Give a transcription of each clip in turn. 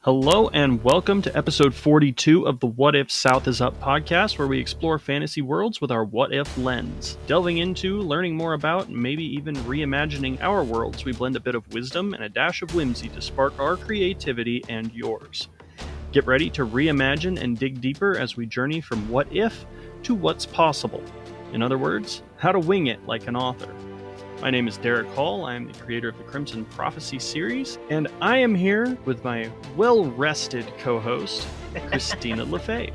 Hello and welcome to episode 42 of the What If South is Up podcast, where we explore fantasy worlds with our what if lens. Delving into, learning more about, and maybe even reimagining our worlds, we blend a bit of wisdom and a dash of whimsy to spark our creativity and yours. Get ready to reimagine and dig deeper as we journey from what if to what's possible. In other words, how to wing it like an author. My name is Derek Hall. I am the creator of the Crimson Prophecy series, and I am here with my well-rested co-host, Christina LaFave.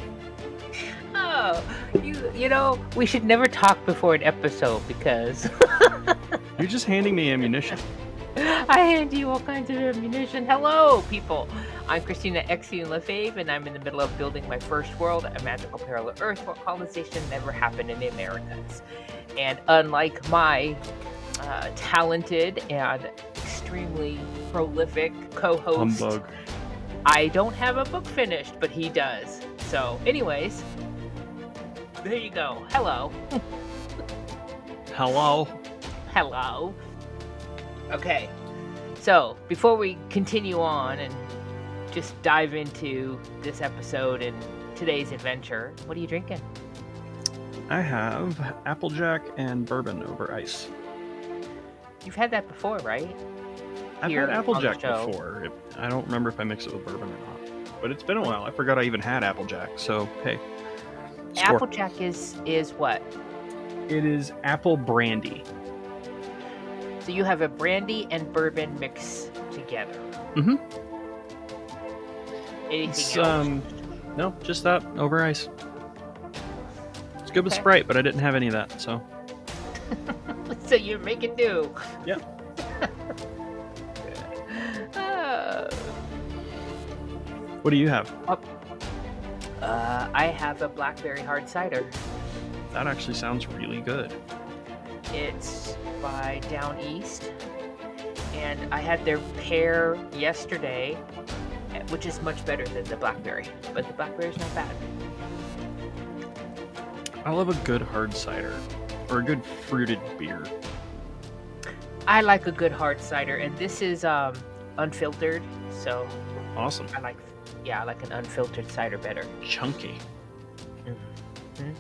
Oh, you know, we should never talk before an episode because You're just handing me ammunition. I hand you all kinds of ammunition. Hello, people. I'm Christina LaFave, and I'm in the middle of building my first world, a magical parallel Earth where colonization never happened in the Americas. And unlike my talented and extremely prolific co-host, Humbug. I don't have a book finished, but he does. So, anyways, there you go. Hello. Hello. Okay. So, before we continue on and just dive into this episode and today's adventure, what are you drinking? I have Applejack and bourbon over ice. You've had that before, right? I've Here had on Applejack the show. before. I don't remember if I mixed it with bourbon or not. But it's been a while. I forgot I even had Applejack. So, hey. Score. Applejack is what? It is apple brandy. So you have a brandy and bourbon mix together. Mm-hmm. Anything else? No, just that over ice. It's good with Okay. Sprite, but I didn't have any of that, so. So you're making do. Yeah. What do you have? I have a blackberry hard cider. That actually sounds really good. It's by Down East, and I had their pear yesterday, which is much better than the blackberry, but the blackberry's not bad. I love a good hard cider, or a good fruited beer. I like a good hard cider, and this is unfiltered, so Awesome. I like an unfiltered cider better. Chunky. Mhm.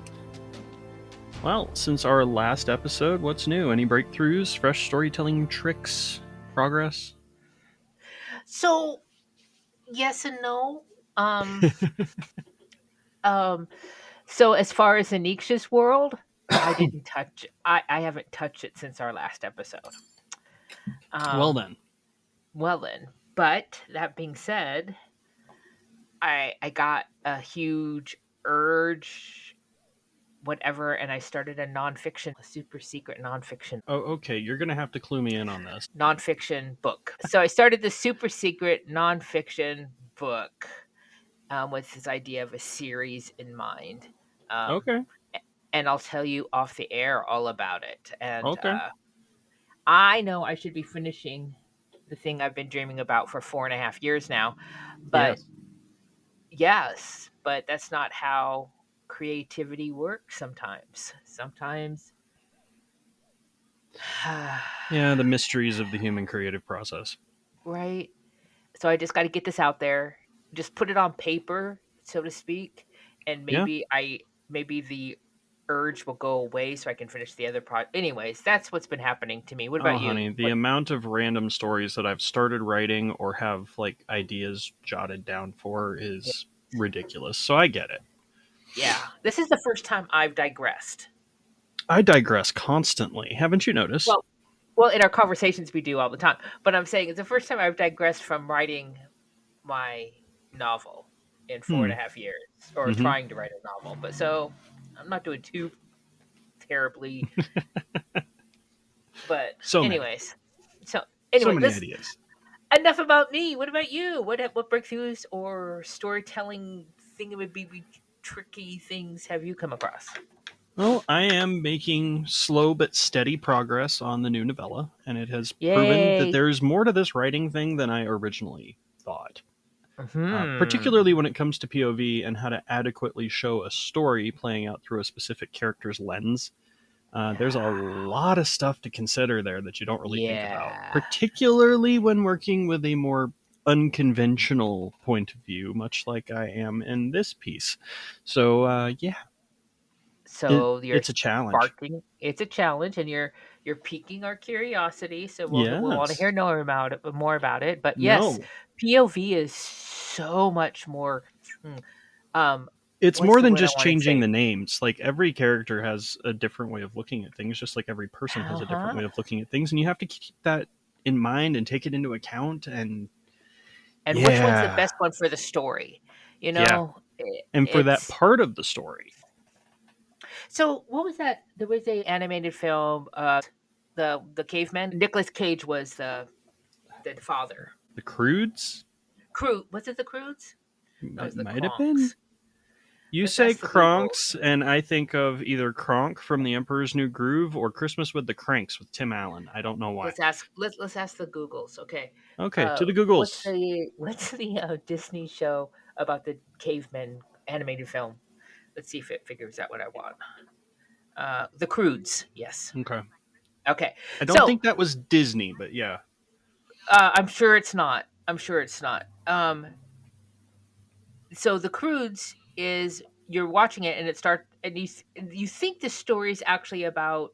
Well, since our last episode, what's new? Any breakthroughs, fresh storytelling tricks, progress? So, yes and no. So as far as Anisha's world, I didn't touch. I haven't touched it since our last episode. Well then. Well then. But that being said, I got a huge urge, whatever, and I started a super secret nonfiction Oh, okay. You're gonna have to clue me in on this. book. So I started the super secret nonfiction book with this idea of a series in mind. Okay. And I'll tell you off the air all about it. And Okay. I know I should be finishing the thing I've been dreaming about for 4.5 years now, but yes, but that's not how creativity works sometimes. Yeah, the mysteries of the human creative process. Right? So I just got to get this out there, just put it on paper, so to speak, and maybe the urge will go away so I can finish the other project. Anyways, that's what's been happening to me. What about you? Honey, the amount of random stories that I've started writing or have like ideas jotted down for is ridiculous. So I get it. Yeah, this is the first time I've digressed. I digress constantly. Haven't you noticed? Well, in our conversations we do all the time. But I'm saying it's the first time I've digressed from writing my novel in 4.5 years, or trying to write a novel. But so I'm not doing too terribly. But So anyways, so many this, ideas. enough about me. What about you? What breakthroughs or storytelling thingamabobby tricky things have you come across? Well, I am making slow but steady progress on the new novella, and it has proven Yay. that there's more to this writing thing than I originally thought. Mhm. Particularly when it comes to POV and how to adequately show a story playing out through a specific character's lens. There's a lot of stuff to consider there that you don't really think about, particularly when working with a more unconventional point of view, much like I am in this piece. So yeah, So you're it's a challenge. sparking. It's a challenge, and you're piquing our curiosity. So we'll want to Yes. hear more about it. But yes, No, POV is so much more. hmm, Um, it's what's more the than word I just want to changing say? the names. Like every character has a different way of looking at things, just like every person has Uh a different huh. way of looking at things, and you have to keep that in mind and take it into account. And And which one's the yeah, best one for the story? You yeah, know, and for that it's part of the story, so. What was that? There was a animated film. The caveman. Nicolas Cage was the father. the Crudes Was it the Crudes? That was the might have been. Kronks. You Let's say ask the Google. Kronks, and I think of either Kronk from The Emperor's New Groove or Christmas with the Cranks with Tim Allen. I don't know why. Let's ask the Googles. Okay. Okay, to the Googles. What's the Disney show about the cavemen animated film? Let's see if it figures out what I want. The Crudes. Yes. Okay. Okay. I don't So think that was Disney, but yeah. I'm sure it's not. I'm sure it's not. So the Crudes is you're watching it and it starts and you think the story is actually about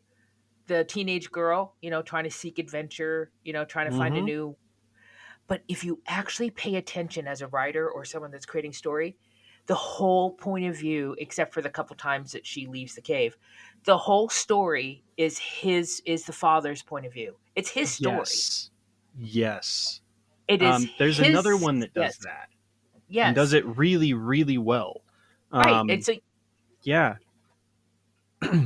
the teenage girl, trying to seek adventure, trying to find a Mm-hmm. new. But if you actually pay attention as a writer or someone that's creating story, the whole point of view, except for the couple times that she leaves the cave, the whole story is the father's point of view. It's his story. Yes. Yes. It is There's another his one that does yes. that and does Yes. it really, really well. Right. Um, yeah.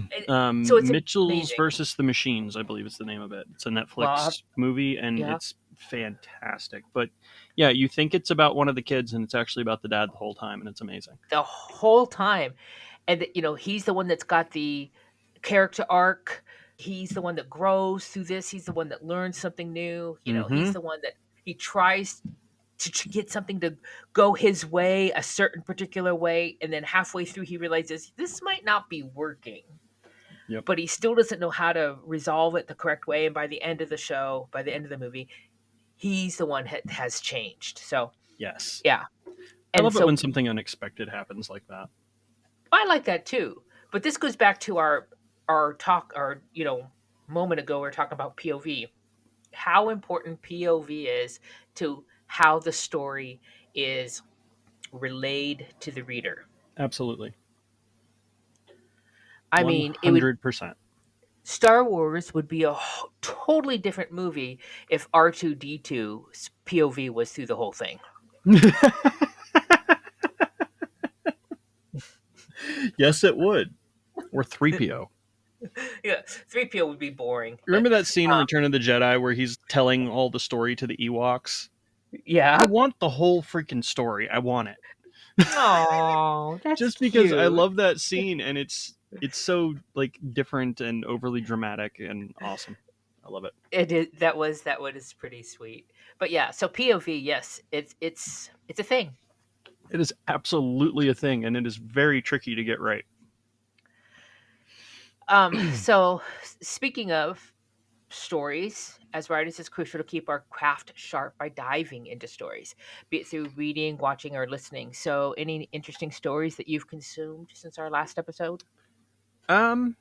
It, so it's Mitchell's amazing. versus the Machines, I believe is the name of it. It's a Well, Netflix movie, and yeah, it's fantastic. But yeah, you think it's about one of the kids, and it's actually about the dad the whole time, and it's amazing. the whole time. And he's the one that's got the character arc. He's the one that grows through this. He's the one that learns something new. He's Mm-hmm. the one that he tries to get something to go his way, a certain particular way, and then halfway through he realizes this might not be working. Yep. But he still doesn't know how to resolve it the correct way. And by the end of the show, by the end of the movie, he's the one that has changed. So Yes. yeah, I and love it when so something unexpected happens like that. I like that too. But this goes back to our talk, our moment ago we are talking about POV. How important POV is to how the story is relayed to the reader. Absolutely. I mean, it would 100%. Star Wars would be a totally different movie if R2D2's POV was through the whole thing. Yes, it would. Or 3PO. Yeah, 3PO would be boring, but Remember that scene in uh, Return of the Jedi where he's telling all the story to the Ewoks? I yeah. want the whole freaking story. I want it. Oh, that's Just because I cute. love that scene and it's so like different and overly dramatic and awesome. I love it. It is that one is pretty sweet. But yeah, so POV, yes, it's a thing. It is absolutely a thing and it is very tricky to get right. So speaking of stories, as writers, it's crucial to keep our craft sharp by diving into stories, be it through reading, watching, or listening. So, any interesting stories that you've consumed since our last episode? Um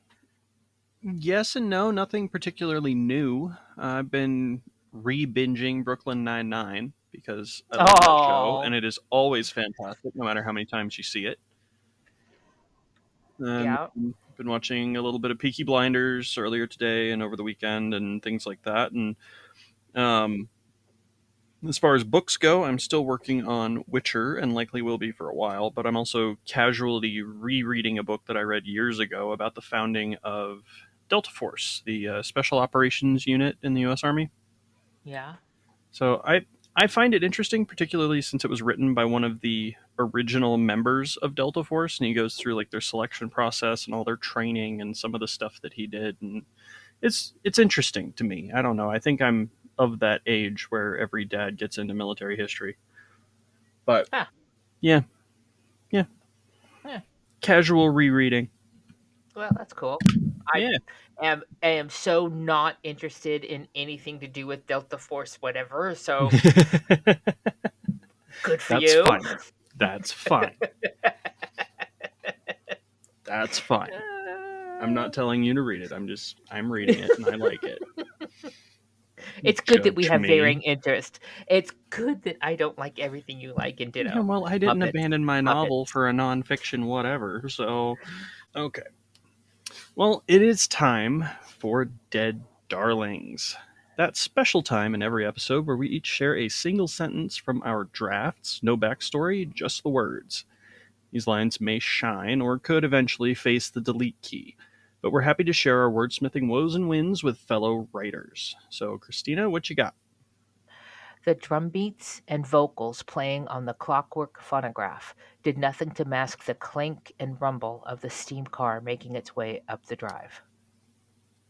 yes and no, nothing particularly new. I've been re-binging Brooklyn Nine-Nine because I love that show and Oh, it is always fantastic no matter how many times you see it. And yeah, been watching a little bit of Peaky Blinders earlier today and over the weekend and things like that. And um, as far as books go, I'm still working on Witcher and likely will be for a while. But I'm also casually rereading a book that I read years ago about the founding of Delta Force, the Special Operations Unit in the U.S. Army. yeah. So I find it interesting, particularly since it was written by one of the original members of Delta Force, and he goes through like their selection process and all their training and some of the stuff that he did, and it's interesting to me. I don't know. I think I'm of that age where every dad gets into military history, but Huh, yeah, yeah, huh. casual rereading. Well, that's cool. I Yeah, am so not interested in anything to do with Delta Force, whatever. So Good for That's you. fine. That's fine. That's fine. I'm not telling you to read it. I'm reading it and I like it. It's good that we Judge have varying me. interest. It's good that I don't like everything you like, and Yeah, ditto. well, I didn't Muppets. abandon my novel Muppets. for a nonfiction whatever, so okay. Well, it is time for Dead Darlings. That special time in every episode where we each share a single sentence from our drafts, no backstory, just the words. These lines may shine or could eventually face the delete key, but we're happy to share our wordsmithing woes and wins with fellow writers. So, Christina, what you got? The drum beats and vocals playing on the clockwork phonograph did nothing to mask the clink and rumble of the steam car making its way up the drive.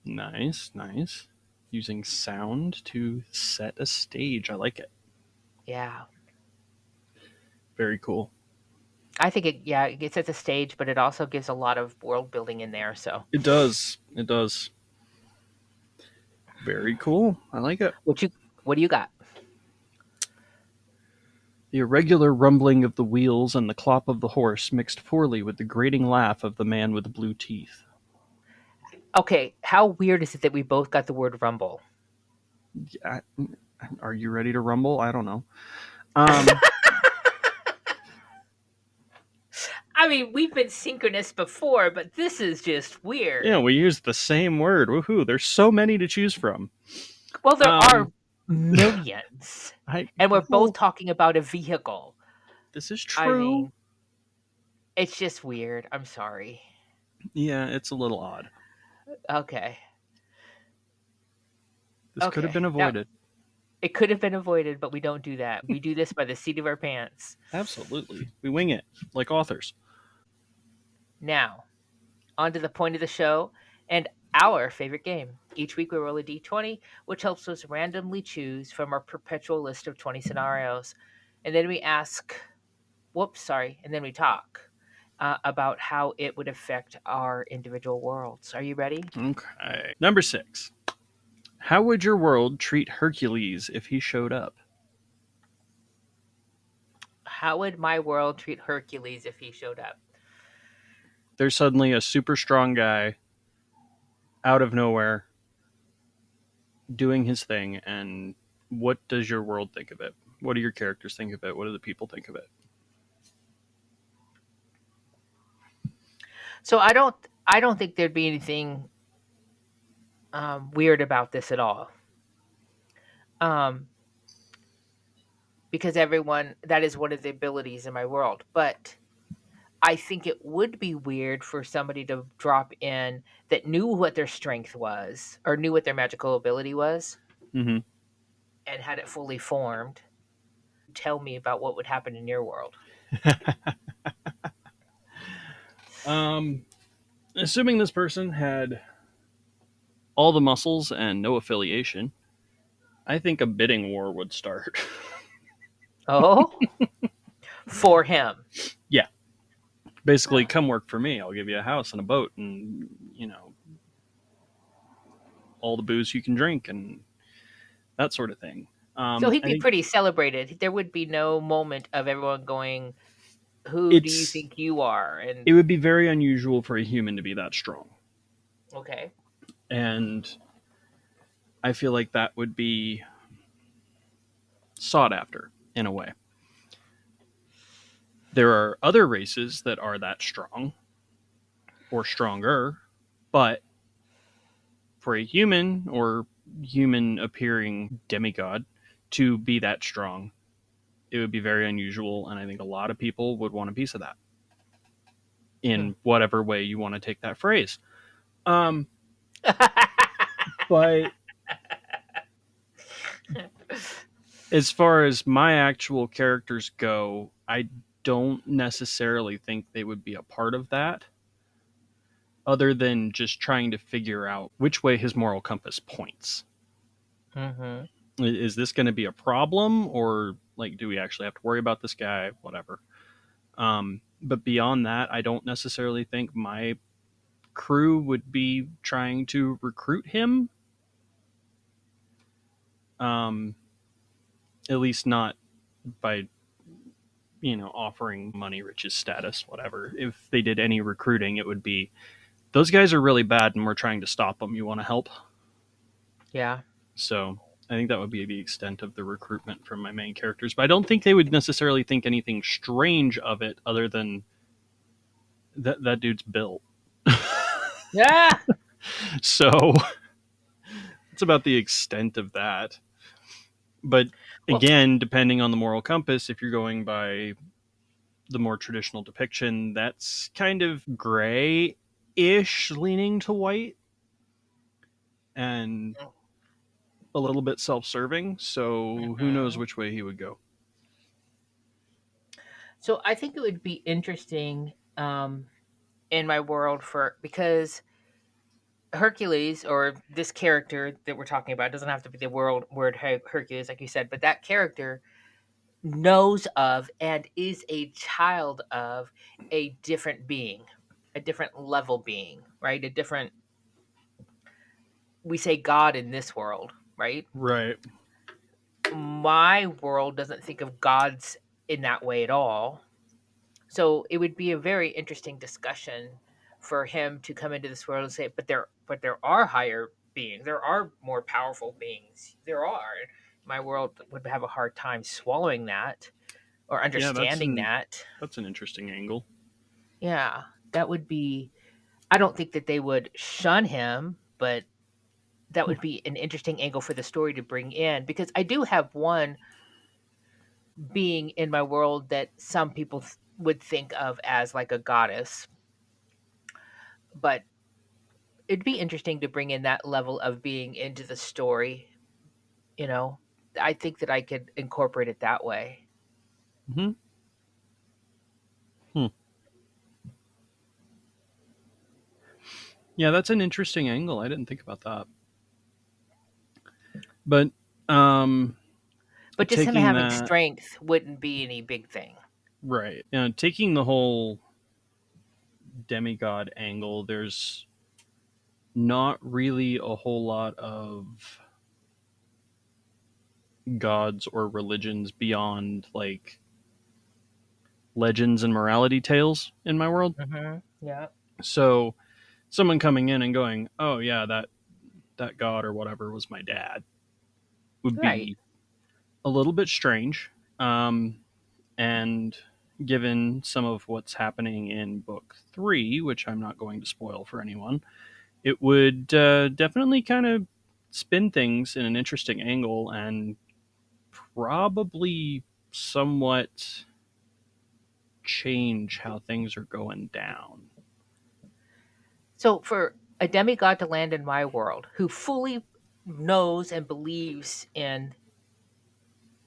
Nice, nice. Using sound to set a stage. I like it. Yeah. Very cool. I think it sets a stage, but it also gives a lot of world building in there. So, It does. It does. Very cool. I like it. what you what do you got? The irregular rumbling of the wheels and the clop of the horse mixed poorly with the grating laugh of the man with the blue teeth. Okay, how weird is it that we both got the word rumble? I, are you ready to rumble? I don't know. Um, I mean, we've been synchronous before, but this is just yeah, weird. we used the same word. Woohoo! There's so many to choose from. Well, there Um, are millions, I and we're both well, talking about a vehicle. this is I true. mean, it's just weird. I'm sorry. Yeah, it's a little odd. Okay. This could have Okay. been Now, avoided. it could have been avoided, but we don't do that. We do this by the seat of our pants. Absolutely, we wing it like authors. Now, on to the point of the show and our favorite game. Each week we roll a d20, which helps us randomly choose from our perpetual list of 20 scenarios. And then we and then we talk about how it would affect our individual worlds. Are you ready? Okay. Number 6. How would your world treat Hercules if he showed up? How would my world treat Hercules if he showed up? There's suddenly a super strong guy out of nowhere doing his thing, and what does your world think of it? What do your characters think of it? What do the people think of it? So I don't think there'd be anything weird about this at all. Um, because everyone that is one of the abilities in my world. But I think it would be weird for somebody to drop in that knew what their strength was or knew what their magical ability was Mm-hmm. and had it fully formed. Tell me about what would happen in your world. um, Assuming this person had all the muscles and no affiliation, I think a bidding war would start. Oh, for him. Yeah, basically, Huh. come work for me. I'll give you a house and a boat, and all the booze you can drink, and that sort of thing. So he'd I be think pretty celebrated. There would be no moment of everyone going, "Who do you it's think you are?" And it would be very unusual for a human to be that strong, okay, and I feel like that would be sought after in a way. There are other races that are that strong or stronger, but for a human or human appearing demigod to be that strong, it would be very unusual, and I think a lot of people would want a piece of that hmm. in whatever way you want to take that phrase. Um, but as far as my actual characters go, I don't necessarily think they would be a part of that, other than just trying to figure out which way his moral compass points. hmm. Is this going to be a problem, or like, do we actually have to worry about this guy? Whatever. But beyond that, I don't necessarily think my crew would be trying to recruit him. Um, at least not by offering money, riches, status, whatever. If they did any recruiting, it would be those guys are really bad and we're trying to stop them. You want to help? Yeah. So I think that would be the extent of the recruitment from my main characters. But I don't think they would necessarily think anything strange of it other than that dude's built. Yeah. So it's about the extent of that. But Well, again, depending on the moral compass, if you're going by the more traditional depiction, that's kind of gray ish leaning to white and a little bit self serving. So who knows mhm. which way he would go. So I think it would be interesting in my world for because Hercules or this character that we're talking about doesn't have to be the word Hercules, like you said, but that character knows of and is a child of a different being, a different level being, right? A different, we say God in this world, right? Right. My world doesn't think of gods in that way at all. So it would be a very interesting discussion for him to come into this world and say, but there are higher beings, there are more powerful beings, there are. My world would have a hard time swallowing that or Yeah, that's understanding an that. that's an interesting angle. Yeah, that would be. I don't think that they would shun him, but that would be an interesting angle for the story to bring in because I do have one being in my world that some people would think of as like a goddess, but it'd be interesting to bring in that level of being into the story, you know. I think that I could incorporate it that way. Hmm. Hmm. Yeah, that's an interesting angle. I didn't think about that. But um, But just him taking having that strength wouldn't be any big thing. right, taking the whole demigod angle, there's not really a whole lot of gods or religions beyond like legends and morality tales in my world. Yeah. So someone coming in and going, "Oh yeah, that god or whatever was my dad," would Right. be a little bit strange. And given some of what's happening in book 3, which I'm not going to spoil for anyone, it would definitely kind of spin things in an interesting angle and probably somewhat change how things are going down. So for a demigod to land in my world who fully knows and believes in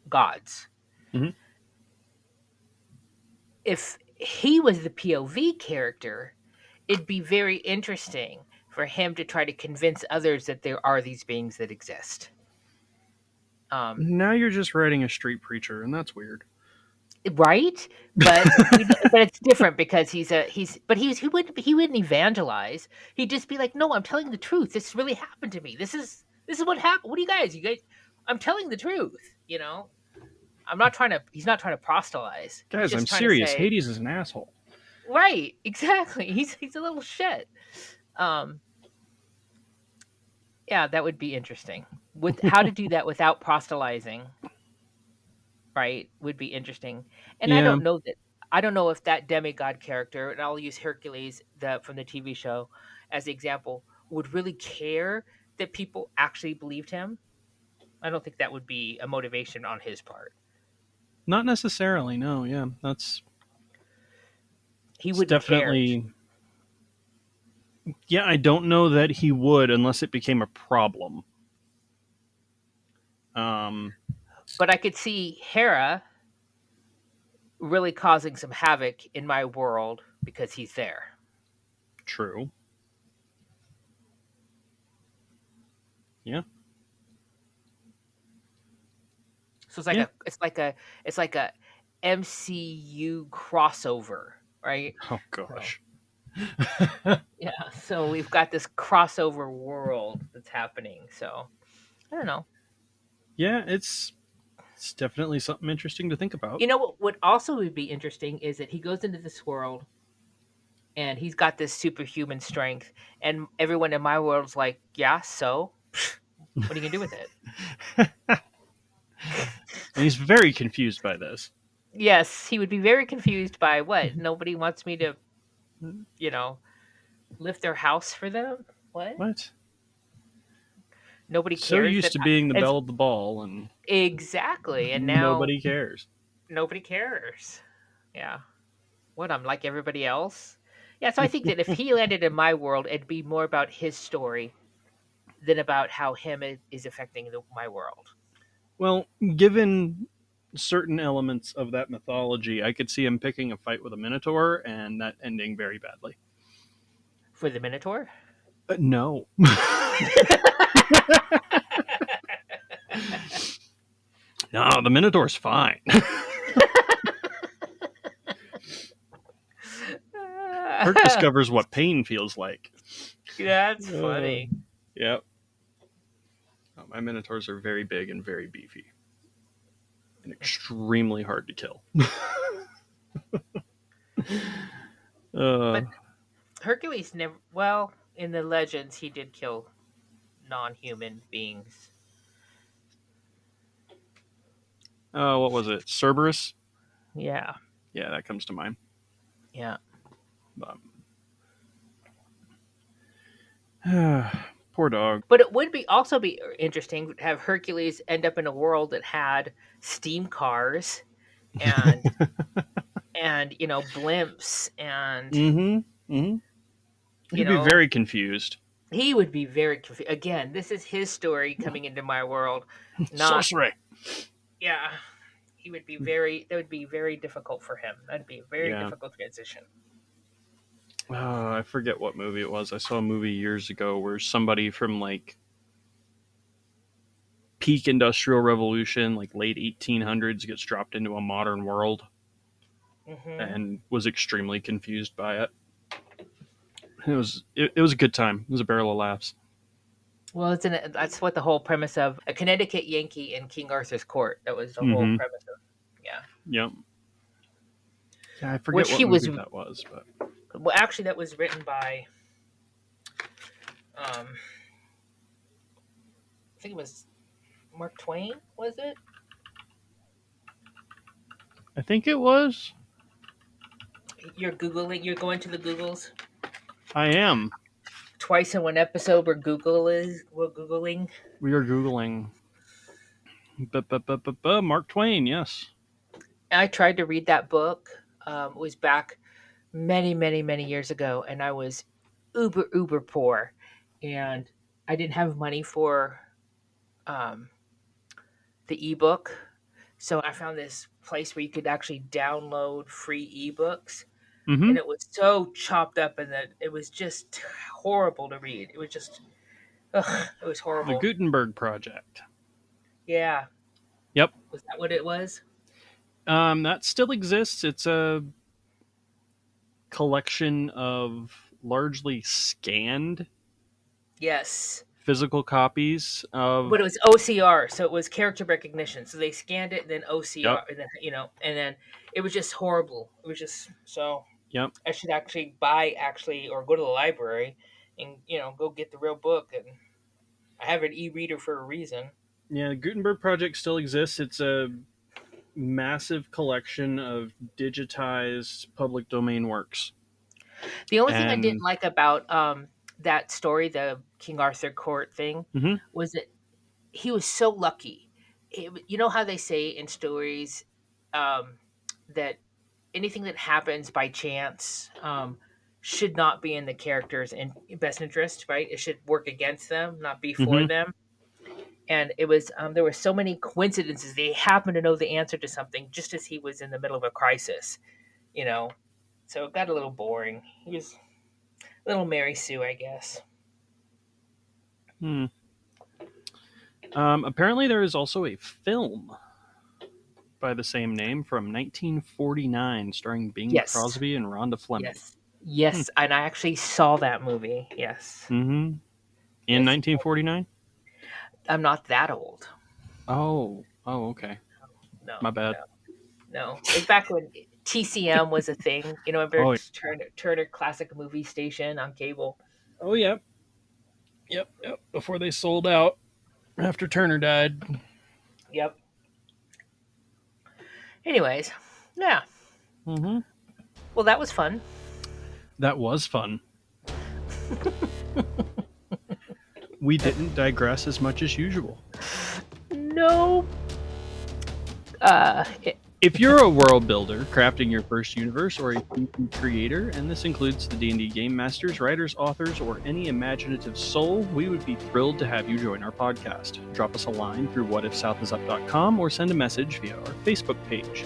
gods, Mm-hmm. if he was the POV character, it'd be very interesting for him to try to convince others that there are these beings that exist. Um, Now you're just writing a street preacher, and that's weird. right? But it's different because he wouldn't evangelize. He'd just be like, "No, I'm telling the truth. This really happened to me. This is what happened. What do you guys? You guys, I'm telling the truth. You know, I'm not trying to. He's not trying to proselytize. He's Guys, I'm just trying to serious. say, Hades is an asshole. right, exactly. He's a little shit. Um, yeah, that would be interesting. With how to do that without proselytizing, right, would be interesting. And I Yeah, don't know that I don't know if that demigod character, and I'll use Hercules from the TV show as the example, would really care that people actually believed him. I don't think that would be a motivation on his part. not necessarily. No, yeah, that's He it's wouldn't care. definitely. Yeah, I don't know that he would unless it became a problem. Um, But I could see Hera really causing some havoc in my world because he's there. True. Yeah, So yeah. it's like a MCU crossover, right? Oh So gosh. yeah, so we've got this crossover world that's happening. So I don't know. Yeah, it's It's definitely something interesting to think about. You know what would also would be interesting is that he goes into this world and he's got this superhuman strength, and everyone in my world's like, yeah, so what are you gonna do with it? And he's very confused by this. Yes, he would be very confused by what? Nobody wants me to, you know, lift their house for them? What? What? Nobody So cares used that to being the as belle of the ball, and exactly, and now nobody cares. nobody cares. Yeah. What, I'm like everybody else? Yeah, so I think that if he landed in my world, it'd be more about his story than about how him is affecting my world. Well, given certain elements of that mythology, I could see him picking a fight with a minotaur and that ending very badly. For the Minotaur? No. No, the minotaur's fine. Herc discovers what pain feels like. That's Uh, funny. yep. Oh, my minotaurs are very big and very beefy and extremely hard to kill. uh, But Hercules never, well, in the legends, he did kill non human beings. what was it? Cerberus? Yeah. Yeah, that comes to mind. Yeah. Poor dog. But it would be also be interesting to have Hercules end up in a world that had steam cars and blimps and Mm-hmm. Mm-hmm. you He'd be know very confused. he would be very again, this is his story coming into my world, not Sorcery. yeah. He would be very that would be very difficult for him. That'd be a very Yeah. difficult transition. I forget what movie it was. I saw a movie years ago where somebody from like peak industrial revolution, like late 1800s, gets dropped into a modern world Hmm. and was extremely confused by it. It was a good time. It was a barrel of laughs. Well, that's what the whole premise of a Connecticut Yankee in King Arthur's court. That was the whole Mm-hmm. premise of yeah. Yep. Yeah, I forget Which what he was movie that was, but well, actually, that was written by I think it was Mark Twain. Was it? I think it was. You're googling. You're going to the Googles I am. twice in one episode. We're googling. We are googling. Mark Twain. Yes. I tried to read that book. It was back many, many, many years ago, and I was uber poor, and I didn't have money for um, the ebook. So I found this place where you could actually download free ebooks, Mm-hmm. and it was so chopped up, and that it was just horrible to read. It was just, it was The horrible. Gutenberg Project. Yeah, Yep. was that what it was? That still exists. It's a collection of largely scanned Yes, physical copies but of. it was OCR, so it was character recognition. So they scanned it, and then Yep. OCR, and then and then it was just horrible. It was just so. Yep. I should actually buy or go to the library and go get the real book. And I have an e-reader for a reason. Yeah, the Gutenberg Project still exists. It's a massive collection of digitized public domain works. The only thing I didn't And like about that story, the King Arthur court thing, mhm, was that he was so lucky. You know how they say in stories um, that anything that happens by chance should not be in the character's best interest, right? It should work against them, not be for mhm. them. And it was there were so many coincidences. They happened to know the answer to something just as he was in the middle of a crisis, you know. So it got a little boring. He was a little Mary Sue, I guess. Hmm. Apparently, there is also a film by the same name from 1949, starring Bing Yes, Crosby and Rhonda Fleming. yes, yes. And I actually saw that movie. Yes, Mm-hmm. In yes. 1949. I'm not that old. Oh. Oh. Okay. My bad. No. It's back when TCM was a thing. Remember Oh, Turner Classic Movie Station on cable? oh, yep. Yep. Before they sold out after Turner died. Yep. Anyways, yeah. Mm-hmm. Well, that was fun. That was fun. We didn't digress as much as usual. No. If you're a world builder crafting your first universe, or a PC creator, and this includes the D&D game masters, writers, authors, or any imaginative soul, we would be thrilled to have you join our podcast. Drop us a line through whatifsouthisup.com or send a message via our Facebook page.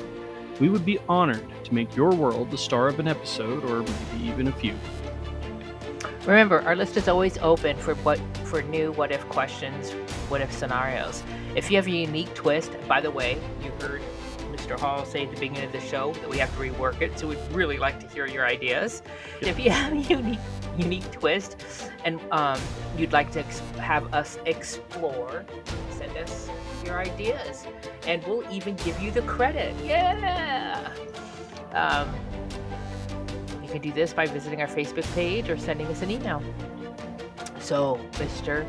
We would be honored to make your world the star of an episode, or maybe even a few. Remember, our list is always open for new what if questions, what if scenarios. If you have a unique twist, by the way, you heard Mr. Hall say at the beginning of the show that we have to rework it, so we'd really like to hear your ideas. Yeah. If you have a unique twist and you'd like to have us explore, send us your ideas, and we'll even give you the credit. Yeah. You can do this by visiting our Facebook page or sending us an email. So, Mr.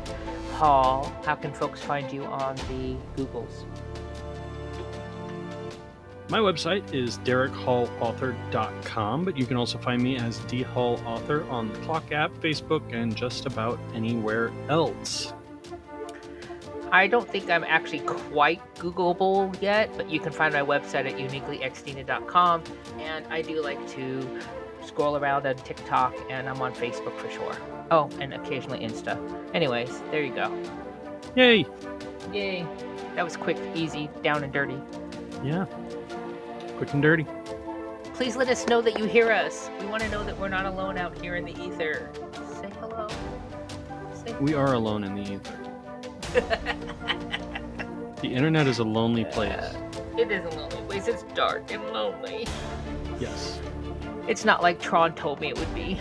Hall, how can folks find you on the Googles? My website is derekHallAuthor.com, but you can also find me as dhallauthor on the Clock app, Facebook, and just about anywhere else. I don't think I'm actually quite Googleable yet, but you can find my website at uniquelyxtina.com, and I do like to scroll around on TikTok, and I'm on Facebook for sure. Oh, and occasionally Insta. Anyways, there you go. Yay! Yay. That was quick, easy, down and dirty. Yeah. Quick and dirty. Please let us know that you hear us. We want to know that we're not alone out here in the ether. Say hello. We are alone in the ether. The internet is a lonely place. It is a lonely place. It's dark and lonely. Yes. It's not like Tron told me it would be.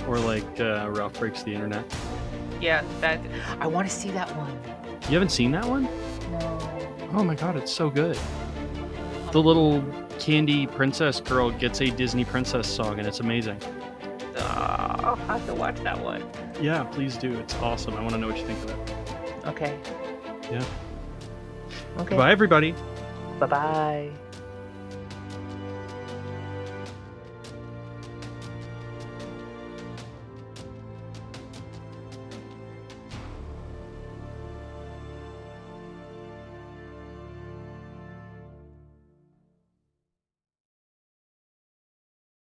Or like Ralph Breaks the Internet. Yeah, that. I want to see that one. You haven't seen that one? No. Oh my god, it's so good. The little candy princess girl gets a Disney princess song, and it's amazing. I'll have to watch that one. Yeah, please do. It's awesome. I want to know what you think of it. Okay. Yeah. Okay. Bye, everybody. Bye-bye.